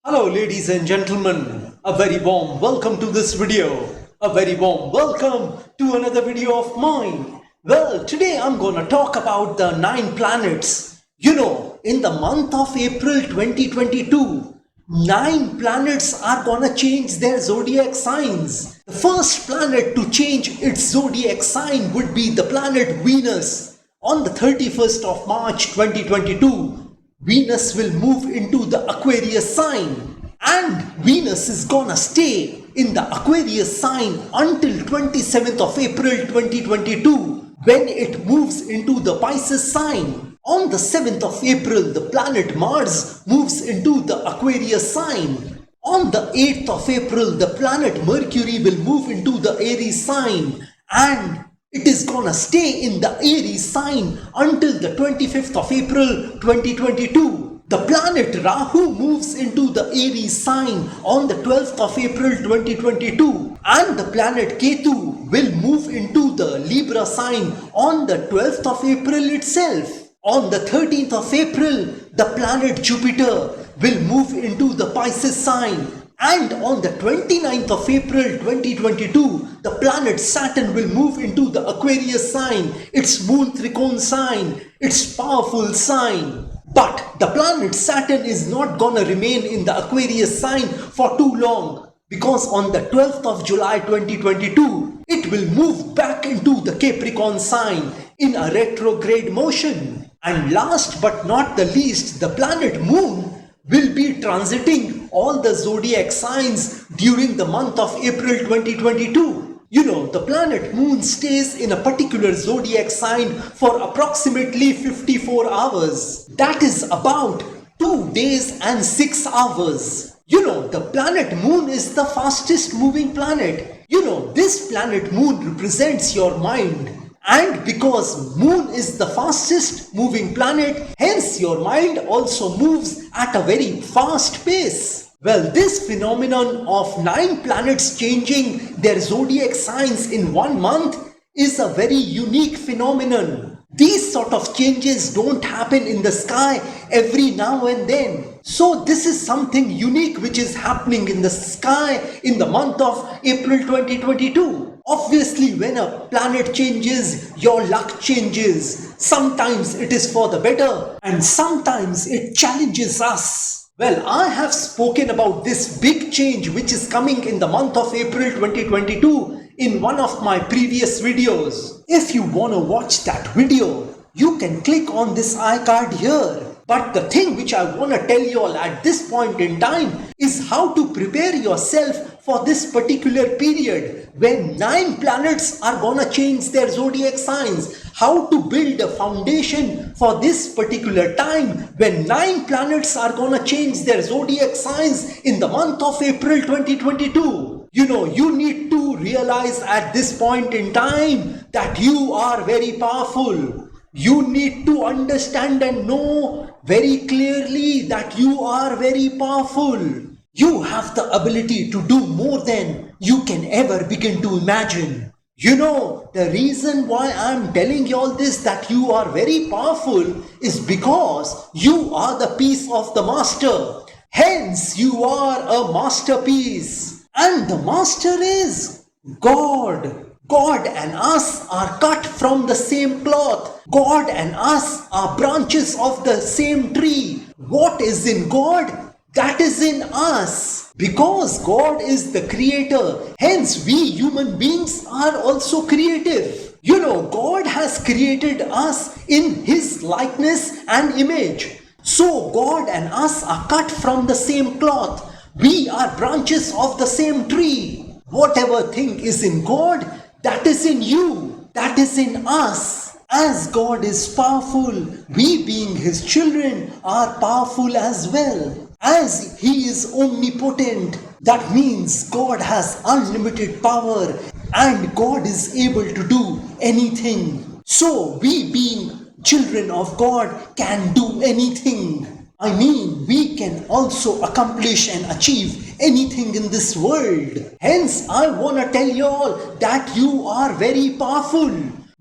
Hello ladies and gentlemen, a very warm welcome to this video. A very warm welcome to another video of mine. Well, today I'm gonna talk about the 9 planets. In the month of April 2022, 9 planets are gonna change their zodiac signs. The first planet to change its zodiac sign would be the planet Venus. On the 31st of March 2022, Venus will move into the Aquarius sign, and Venus is gonna stay in the Aquarius sign until 27th of April 2022 when it moves into the Pisces sign. On the 7th of April, the planet Mars moves into the Aquarius sign. On the 8th of April, the planet Mercury will move into the Aries sign, and it is gonna stay in the Aries sign until the 25th of April 2022. The planet Rahu moves into the Aries sign on the 12th of April 2022, and the planet Ketu will move into the Libra sign on the 12th of April itself. On the 13th of April, the planet Jupiter will move into the Pisces sign. And on the 29th of April 2022, the planet Saturn will move into the Aquarius sign, its moon Trikon sign, its powerful sign. But the planet Saturn is not gonna remain in the Aquarius sign for too long, because on the 12th of July 2022, it will move back into the Capricorn sign in a retrograde motion. And last but not the least, the planet Moon will be transiting all the zodiac signs during the month of April 2022. The planet Moon stays in a particular zodiac sign for approximately 54 hours. That is about 2 days and 6 hours. The planet Moon is the fastest moving planet. This planet Moon represents your mind. And because Moon is the fastest moving planet, hence your mind also moves at a very fast pace. Well, this phenomenon of 9 planets changing their zodiac signs in 1 month is a very unique phenomenon. These sort of changes don't happen in the sky every now and then. So this is something unique which is happening in the sky in the month of April 2022. Obviously, when a planet changes, your luck changes. Sometimes it is for the better, and sometimes it challenges us. Well, I have spoken about this big change which is coming in the month of April 2022 in one of my previous videos. If you want to watch that video, you can click on this iCard here. But the thing which I want to tell you all at this point in time is how to prepare yourself for this particular period when 9 planets are gonna change their zodiac signs. How to build a foundation for this particular time when 9 planets are gonna change their zodiac signs in the month of April 2022. You need to realize at this point in time that you are very powerful. You need to understand and know very clearly that you are very powerful. You have the ability to do more than you can ever begin to imagine. The reason why I'm telling you all this, that you are very powerful, is because you are the piece of the master. Hence, you are a masterpiece. And the master is God. God and us are cut from the same cloth. God and us are branches of the same tree. What is in God? That is in us. Because God is the creator, hence we human beings are also creative. God has created us in His likeness and image. So God and us are cut from the same cloth. We are branches of the same tree. Whatever thing is in God, that is in you, that is in us. As God is powerful, we being His children are powerful as well. As He is omnipotent, that means God has unlimited power and God is able to do anything. So we being children of God can do anything. We can also accomplish and achieve anything in this world. Hence, I want to tell you all that you are very powerful.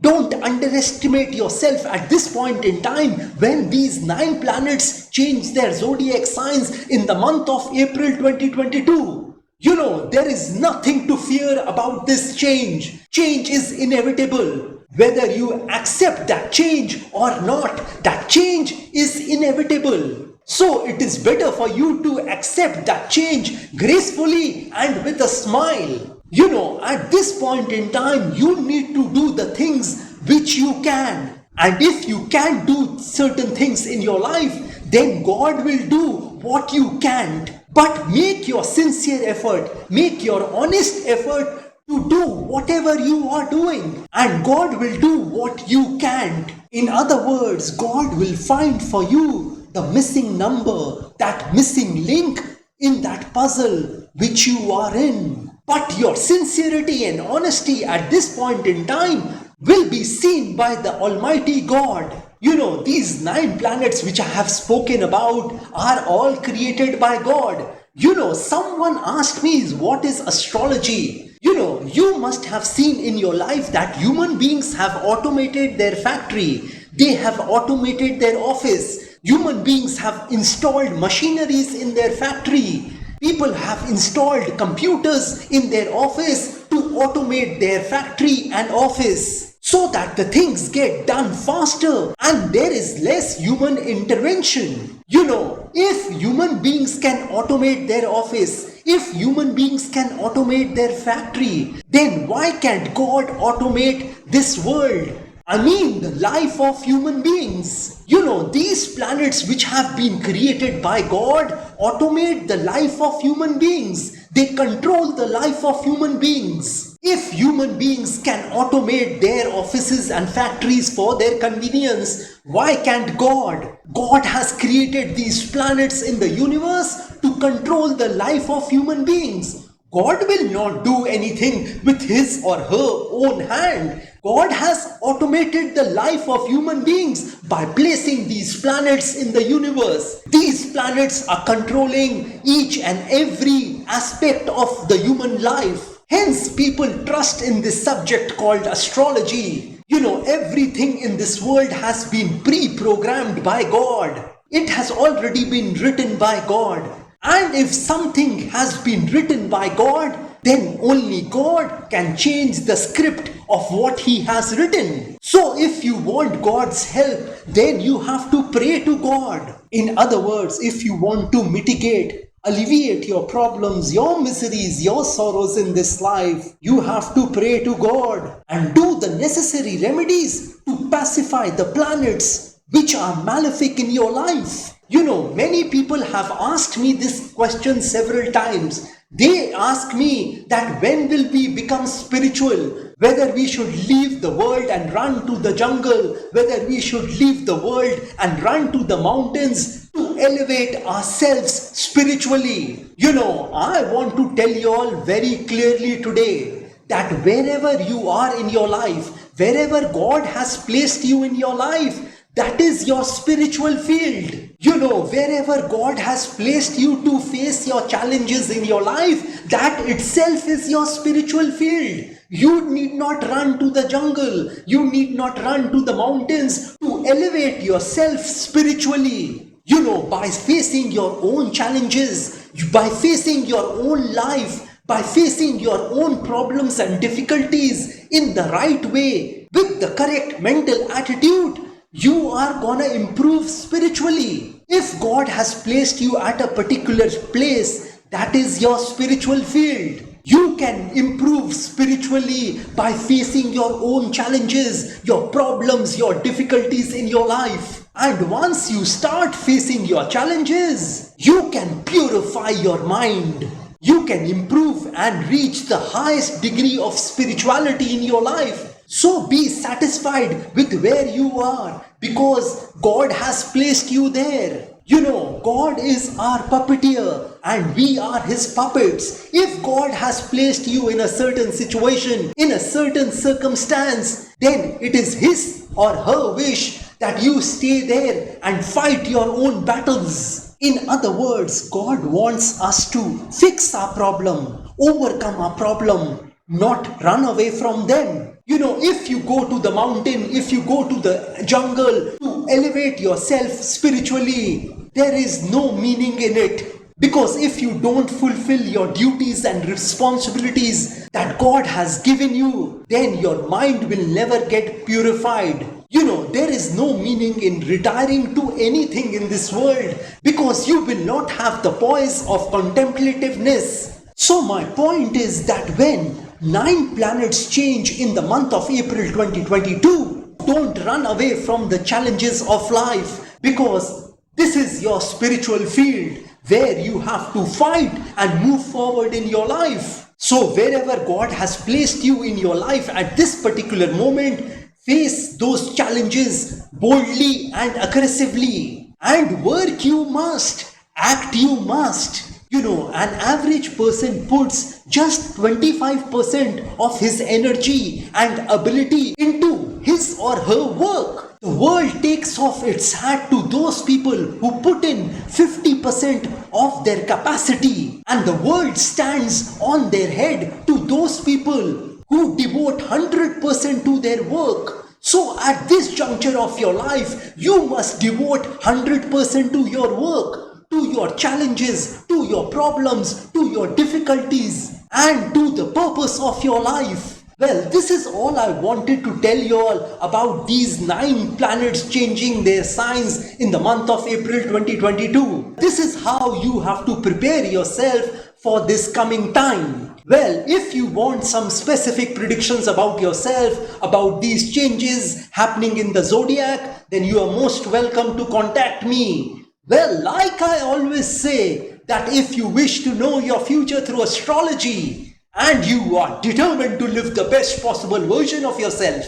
Don't underestimate yourself at this point in time when these 9 planets change their zodiac signs in the month of April 2022. You know, there is nothing to fear about this change. Change is inevitable. Whether you accept that change or not, that change is inevitable. So it is better for you to accept that change gracefully and with a smile. You know, at this point in time, you need to do the things which you can. And if you can't do certain things in your life, then God will do what you can't. But make your sincere effort, make your honest effort to do whatever you are doing, and God will do what you can't. In other words, God will find for you the missing number, that missing link in that puzzle which you are in. But your sincerity and honesty at this point in time will be seen by the Almighty God. You know, these 9 planets which I have spoken about are all created by God. You know, someone asked me, what is astrology? You know, you must have seen in your life that human beings have automated their factory. They have automated their office. Human beings have installed machineries in their factory. People have installed computers in their office to automate their factory and office, so that the things get done faster and there is less human intervention. You know, if human beings can automate their office, if human beings can automate their factory, then why can't God automate this world? I mean, the life of human beings. You know, these planets which have been created by God automate the life of human beings. They control the life of human beings. If human beings can automate their offices and factories for their convenience, why can't God? God has created these planets in the universe to control the life of human beings. God will not do anything with his or her own hand. God has automated the life of human beings by placing these planets in the universe. These planets are controlling each and every aspect of the human life. Hence, people trust in this subject called astrology. You know, everything in this world has been pre-programmed by God. It has already been written by God. And if something has been written by God, then only God can change the script of what He has written. So if you want God's help, then you have to pray to God. In other words, if you want to mitigate, alleviate your problems, your miseries, your sorrows in this life, you have to pray to God and do the necessary remedies to pacify the planets which are malefic in your life. You know, many people have asked me this question several times. They ask me that when will we become spiritual? Whether we should leave the world and run to the jungle, whether we should leave the world and run to the mountains to elevate ourselves spiritually. You know, I want to tell you all very clearly today that wherever you are in your life, wherever God has placed you in your life, that is your spiritual field. You know, wherever God has placed you to face your challenges in your life, that itself is your spiritual field. You need not run to the jungle. You need not run to the mountains to elevate yourself spiritually. You know, by facing your own challenges, by facing your own life, by facing your own problems and difficulties in the right way, with the correct mental attitude, you are gonna improve spiritually. If God has placed you at a particular place, that is your spiritual field. You can improve spiritually by facing your own challenges, your problems, your difficulties in your life. And once you start facing your challenges, you can purify your mind. You can improve and reach the highest degree of spirituality in your life. So be satisfied with where you are, because God has placed you there. You know, God is our puppeteer and we are His puppets. If God has placed you in a certain situation, in a certain circumstance, then it is His or her wish that you stay there and fight your own battles. In other words, God wants us to fix our problem, overcome our problem, not run away from them. You know, if you go to the mountain, if you go to the jungle to elevate yourself spiritually, there is no meaning in it. Because if you don't fulfill your duties and responsibilities that God has given you, then your mind will never get purified. You know, there is no meaning in retiring to anything in this world because you will not have the poise of contemplativeness. So my point is that when 9 planets change in the month of April 2022, don't run away from the challenges of life because this is your spiritual field where you have to fight and move forward in your life. So wherever God has placed you in your life at this particular moment, face those challenges boldly and aggressively. And work you must, act you must. You know, an average person puts just 25% of his energy and ability into his or her work. The world takes off its hat to those people who put in 50% of their capacity, and the world stands on their head to those people who devote 100% to their work. So at this juncture of your life, you must devote 100% to your work, to your challenges, to your problems, to your difficulties, and to the purpose of your life. Well, this is all I wanted to tell you all about these 9 planets changing their signs in the month of April 2022. This is how you have to prepare yourself for this coming time. Well, if you want some specific predictions about yourself, about these changes happening in the Zodiac, then you are most welcome to contact me. Well, like I always say, that if you wish to know your future through astrology, and you are determined to live the best possible version of yourself,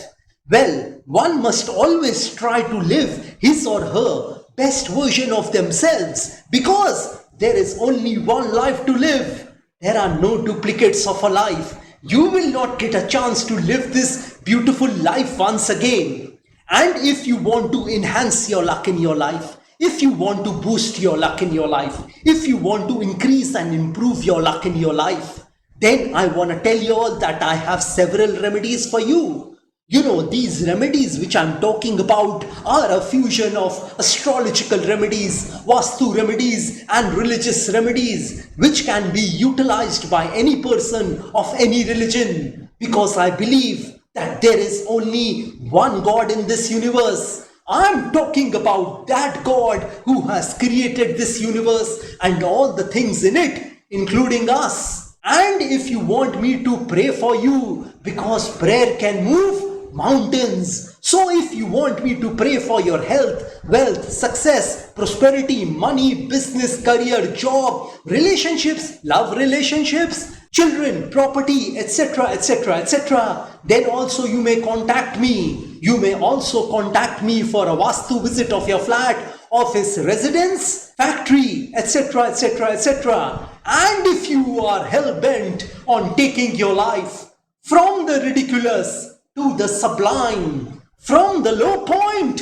well, one must always try to live his or her best version of themselves because there is only one life to live. There are no duplicates of a life. You will not get a chance to live this beautiful life once again. And if you want to enhance your luck in your life, if you want to boost your luck in your life, if you want to increase and improve your luck in your life, then I want to tell you all that I have several remedies for you. You know, these remedies which I'm talking about are a fusion of astrological remedies, Vastu remedies and religious remedies which can be utilized by any person of any religion because I believe that there is only one God in this universe. I'm talking about that God who has created this universe and all the things in it, including us. And if you want me to pray for you, because prayer can move mountains. So if you want me to pray for your health, wealth, success, prosperity, money, business, career, job, relationships, love relationships, children, property, etc., etc., etc., then also you may contact me. You may also contact me for a Vastu visit of your flat, office, residence, factory, etc., etc., etc. And if you are hell-bent on taking your life from the ridiculous to the sublime, from the low point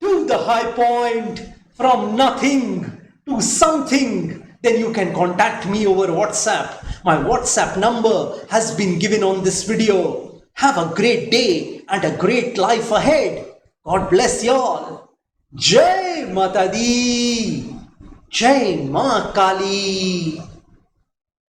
to the high point, from nothing to something, then you can contact me over WhatsApp. My WhatsApp number has been given on this video. Have a great day and a great life ahead. God bless you all. Jai Mata Di, Jai Ma Kali.